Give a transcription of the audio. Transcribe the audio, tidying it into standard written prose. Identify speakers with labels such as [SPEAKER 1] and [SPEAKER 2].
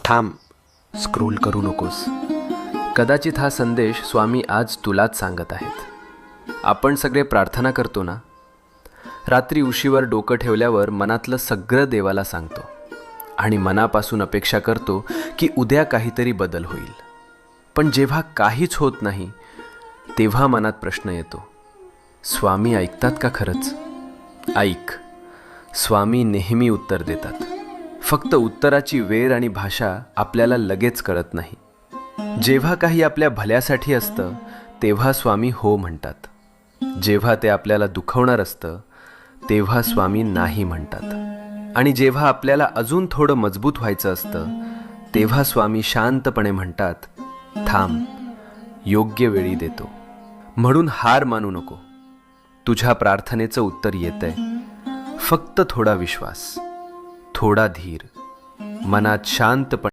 [SPEAKER 1] थांब, स्क्रोल करू नकोस. कदाचित हा संदेश स्वामी आज तुलाच सांगत आहेत. आपण सगळे प्रार्थना करतो ना, रात्री उशीवर डोकं ठेवल्यावर मनातलं सगळं देवाला सांगतो आणि मनापासून अपेक्षा करतो की उद्या काहीतरी बदल होईल. पण जेव्हा काहीच होत नाही तेव्हा मनात प्रश्न येतो, स्वामी ऐकतात का खरंच? ऐक, स्वामी नेहमी उत्तर देतात. फक्त उत्तराची वेळ आणि भाषा आपल्याला लगेच कळत नाही. जेव्हा काही आपल्या भल्यासाठी असतं तेव्हा स्वामी हो म्हणतात. जेव्हा ते आपल्याला दुखवणार असतं तेव्हा स्वामी नाही म्हणतात. आणि जेव्हा आपल्याला अजून थोडं मजबूत व्हायचं असतं तेव्हा स्वामी शांतपणे म्हणतात, थांब, योग्य वेळी देतो. म्हणून हार मानू नको. तुझ्या प्रार्थनेचं उत्तर येतंय. फक्त थोडा विश्वास, थोडा धीर, मनात शांतपणे